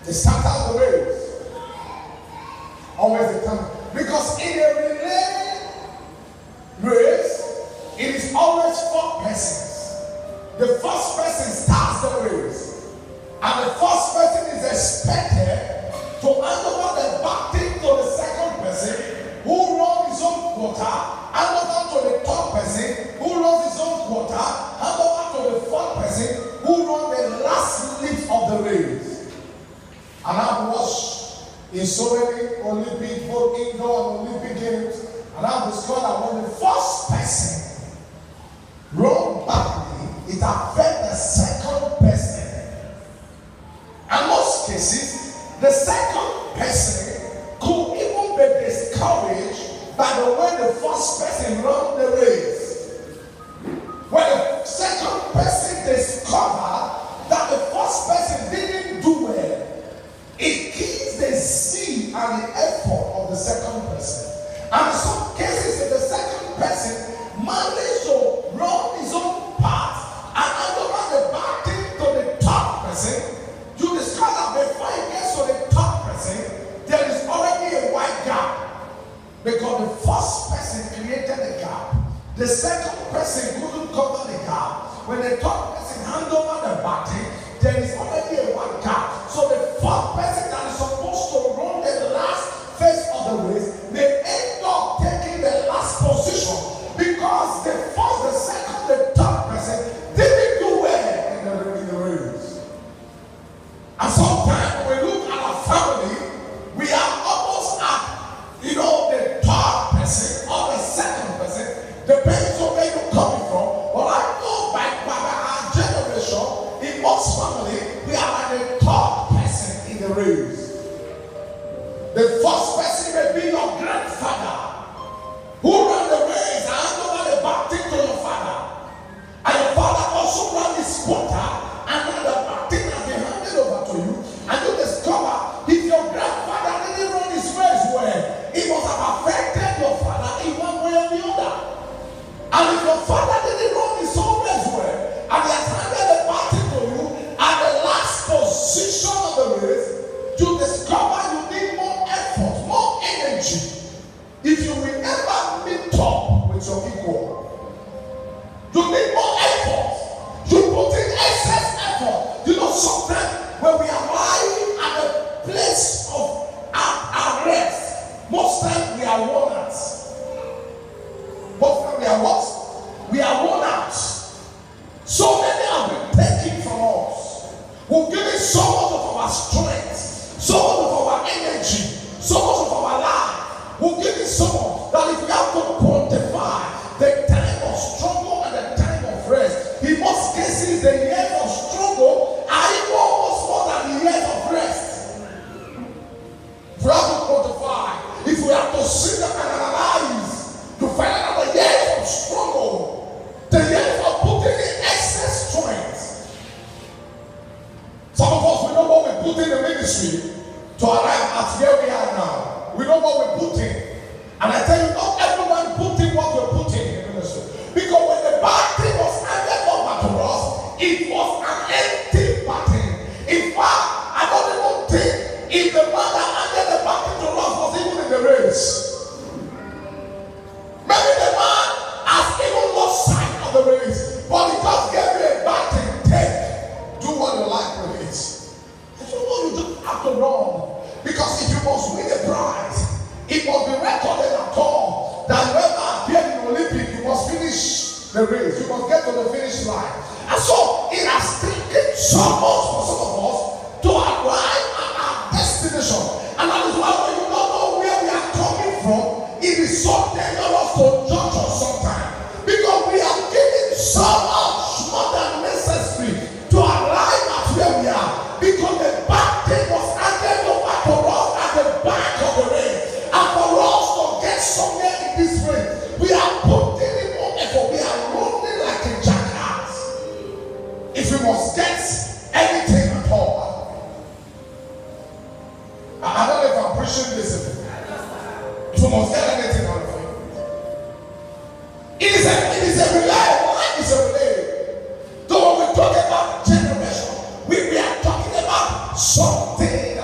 They scatter the race. Always the time. Because in a relay race, it is always 4 persons. The first person starts the race. And the first person is expected to hand over the baton to the second person who runs his own quarter, hand over to the third person who runs his own quarter, hand over to the fourth person who runs the last leap of the race. And I've watched in so many Olympic, both indoor and Olympic games, and I've discovered that when the first person runs badly, it affects the second person. And most cases, the second person could even be discouraged by the way the first person ran the race. When the second person discovered that the first person didn't do well, it kills the zeal and the effort of the second person. And in some cases, if the second person managed to run his own path and hand over the baton to the third person, you discover that before he gets to the third person, there is already a wide gap. Because the first person created a gap. The second person couldn't cover the gap. When the third person hands over the baton, there is already a wide gap. So the fourth person that is supposed to run the last phase of the race may end up taking the last position because the first, the second, the third person didn't do well in the race. And sometimes when we look at our family, we are almost at, the third person or the second person, depends on where you're coming from. But I know by our generation, in most family, we are at the third person in the race. The first person may be your grandfather who ran the race and hand over the baton to your father. And your father also ran his quarter and then the baton has been handed over to you. And you discover if your grandfather didn't run his race well, it must have affected your father in one way or the other. And if your father didn't run his own race well, and he has handed the baton to you at the last position of the race, you discover you need more effort, more energy. If you will ever meet up with your equal, you need more effort. You put in excess effort. Sometimes when we are lying at the place of our rest, most times we are worn out. Most times we are what? We are worn out. So many have been taken from us. We've given so much of our strength, so much of our energy, so much of our life. We've given so much that if we have to quantify the time of struggle and the time of rest, in most cases the years of struggle are even almost more than the years of rest. If we have to quantify, if we have to sit down and analyze to find out the years of struggle, the years of putting in excess strength. Some of us, we know what we put in the ministry to arrive at where we are now. We know what we put in. And I tell you, not everyone put in what we put in the ministry. Because when the baton was handed over to us, it was an empty baton. In fact, I don't even think if the man that handed the baton to us was even in the race. Maybe the man has even lost sight of the race, but he just gave me a baton. Take, do what you like with it. I don't know, you just have to run. Because if you must win a prize, it must be recorded at all that whoever appeared in the Olympic, you must finish the race. You must get to the finish line. And so it has taken so much for some of us to arrive at our destination. And that is why when you don't know where we are coming from, it is so dangerous to judge us sometimes. Because we are giving so much more than necessary to arrive at where we are. Because the baton was handed over to us at the back of the race. And for us to get somewhere in this race, we are putting in more effort. We are running like a jackass. If we must get anything at all. I don't know if I'm preaching this. If we must get anything out of it. It is a relay. Life is a relay. So when we talk about generation, we are talking about something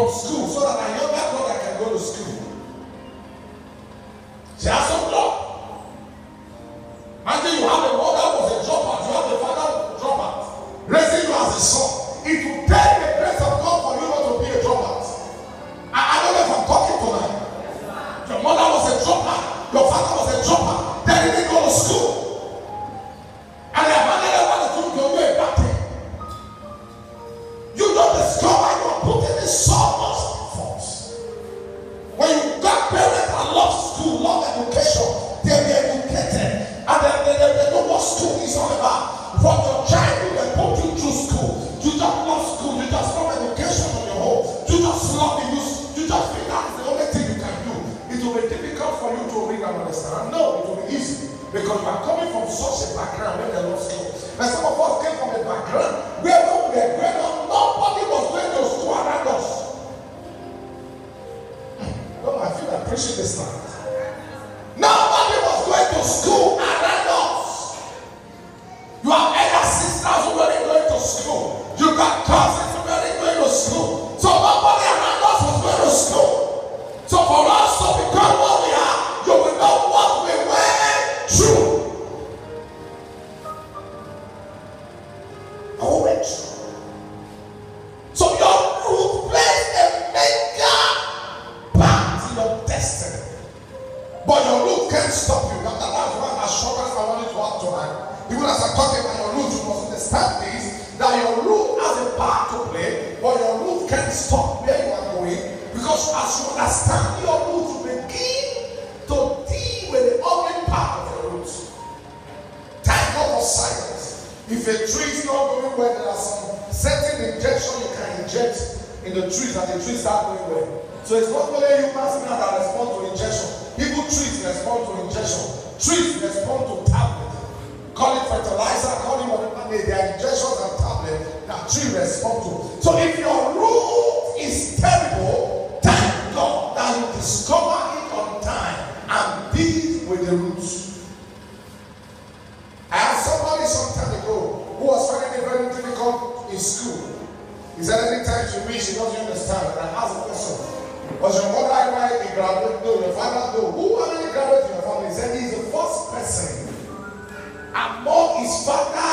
from school so that my younger brother can go to school. She has some job. Imagine you have a mother who was a dropout, you have a father who was a dropout, raising you as a son. It will take the grace of God for you not to be a dropout. I don't know if I'm talking tonight. Your mother was a dropout, your father was a dropout, they didn't go to school. And they handed over the truth to you a bad thing. You don't discover you are putting in so much effort. When you got parents that love school, love education, they're educated, and they know what school is all about. From your childhood, they put you through school. You just love school, you just love education on your own. You just love it, you just think that's the only thing you can do. It will be difficult for you to read and understand. No, it will be easy. Because you are coming from such a background where they love school. And some of us came from a background where when we were growing up, nobody was going to school around us. No, I feel like preaching this night. Nobody was going to school around us. You have elder sisters who weren't going to school. You got cousins who weren't going to school. So nobody around us was going to school. So for us to become what we are, you will know what we went through. I went through. So your root plays a major part in your destiny. But your root can't stop you. That's one assurance I want you to have tonight. Even as I'm talking about your root, you must understand this, that your root has a part to play, but your root can't stop where you are going. Because as you understand your root, you begin to deal with the ugly part of your root. Thank God for silence. If a tree is not going well, there are some certain injections you can inject in the trees and the trees start going well. So it's not only humans that respond to injection. Even trees respond to injection. Trees respond to tablet. Call it fertilizer, call it whatever. They are injections and tablets that trees respond to. So if your root is terrible, thank God that you discover it on time and deal with the roots. I had somebody some time ago who was finding it very difficult in school. He said anytime she reads, she doesn't understand. And I asked the question, was your mother ever a graduate? No, your father? No. Who are many graduates in your family? He said he's the first person among his father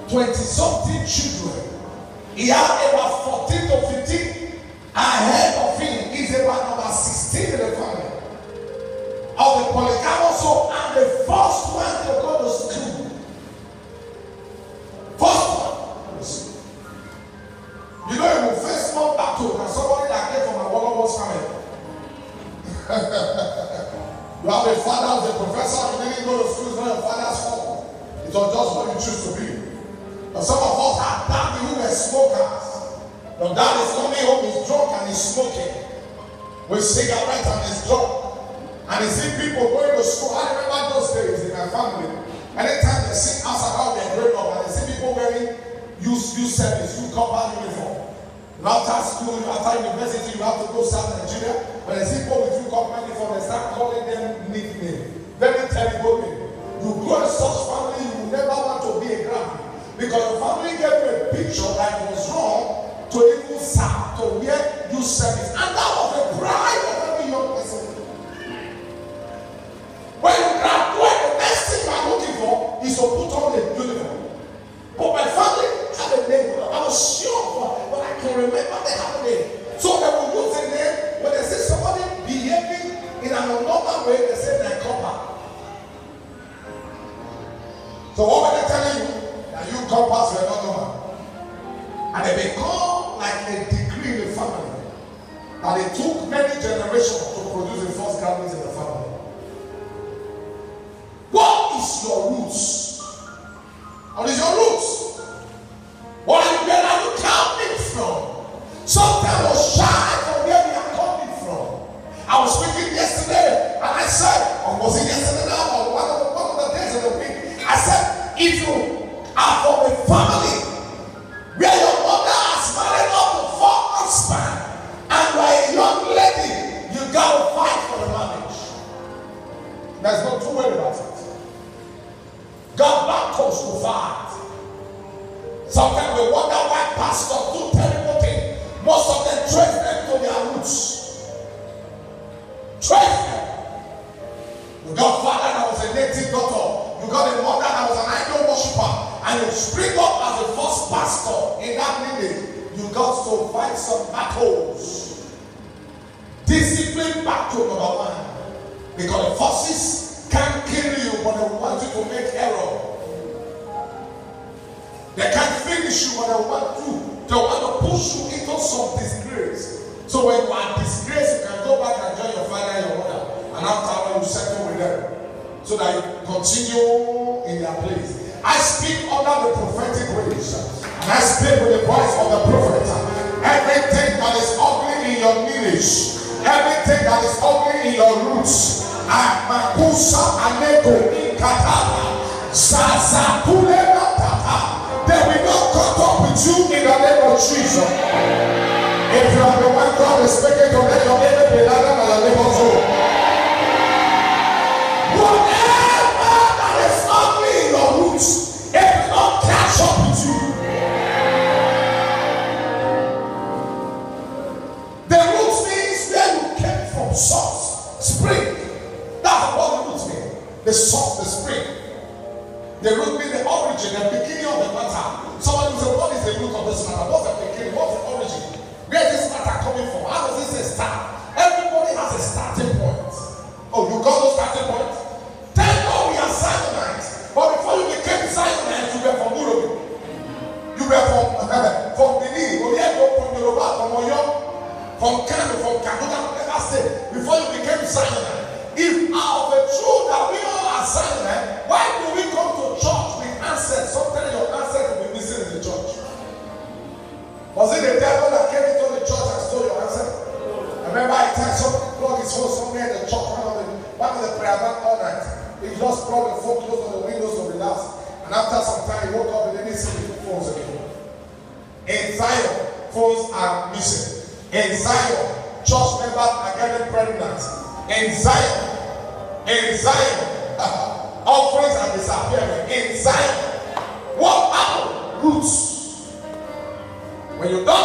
20-something children. He had about 14 to 15 ahead of him. He's about number 16 in the family. Of the polygamous, and the first one to go to school. First one. You know, you will face more battle than somebody that came from a Wolowo's family. You have a father who's a professor, you didn't go to school, it's not your father's fault. It was just what you choose to be. But some of us have daddy who were smokers. Your dad is coming home, he's drunk and he's smoking. With cigarettes and he's drunk. And you see people going to school. I remember those days in my family. Anytime they see us about they're growing up and they see people wearing youth service, youth corps uniform. After school, after university, you have to go South Nigeria. When they see people with youth corps uniform, they start calling them nicknames. Very terrible name. You grow in such family, you will never want to be a graduate. Because your family gave you a picture that it was wrong to even serve, to wear youth service. And that was the pride of every young person. When you graduate, the next thing you are looking for is to put on a uniform. But my family had a name. I was sure, but I can remember they had a name. So they will use a name when they see somebody behaving in an abnormal way, they say they're copper. So what were they telling you? That you coppers were not normal. And they become like a degree in the family. And it took many generations to produce the first graduates in the family. What is your roots? What is your roots? Where are you coming from? Sometimes I was shy from where we are coming from. I was speaking yesterday and I said, or was it yesterday now or one of the days of the week? I said, if you are from a family where your mother has married up to 4 husbands and you are a young lady, you got to fight for the marriage. There's no two ways about it. that lineage, you got to fight some battles. Discipline battle number one. Because the forces can't kill you, but they want you to make error. They can't finish you, but they want to push you into some disgrace. So when you are disgraced, you can go back and join your father and your mother. And after you settle with them. So that you continue in their place. I speak under the prophetic ways. And I speak with the voice of the prophet. Everything that is ugly in your lineage, everything that is ugly in your roots, Makusa Aneko Katana, Sazakule Tata, they will not cut up with you in the name of Jesus. If you are the one God is speaking to, let your name be louder than your neighbor's own. Whatever that is ugly in your roots, it will not catch up with you. The roots means where you came from, source, spring. That's what the roots mean. The source, the spring. The root means the origin, the beginning of the matter. Somebody will say, what is the root of this matter? What's the beginning? What's the origin? Where is this matter coming from? How does this start? Everybody has a starting point. Oh, you got no starting point? Thank God we are Zionites. But before you became Zionites, you were from Urugu. You were from Benin, from Yoruba, from Oyo, from Kano, from Kaduna, whatever state. Before you became Zionite. If out of the truth that we all are Zionite, why do we come to church with answers? Sometimes your answers will be missing in the church. Was it the devil that came into the church and stole your answer? I remember I tried something, plug his phone somewhere in the church, one of the prayer back all night. He just plugged the phone close on the windows of the house. And after some time, he woke up and then he see the phones again. In Zion, phones are missing. In Zion, church members are getting pregnant. In Zion, offerings are disappearing. In Zion, what happened? Roots. When you don't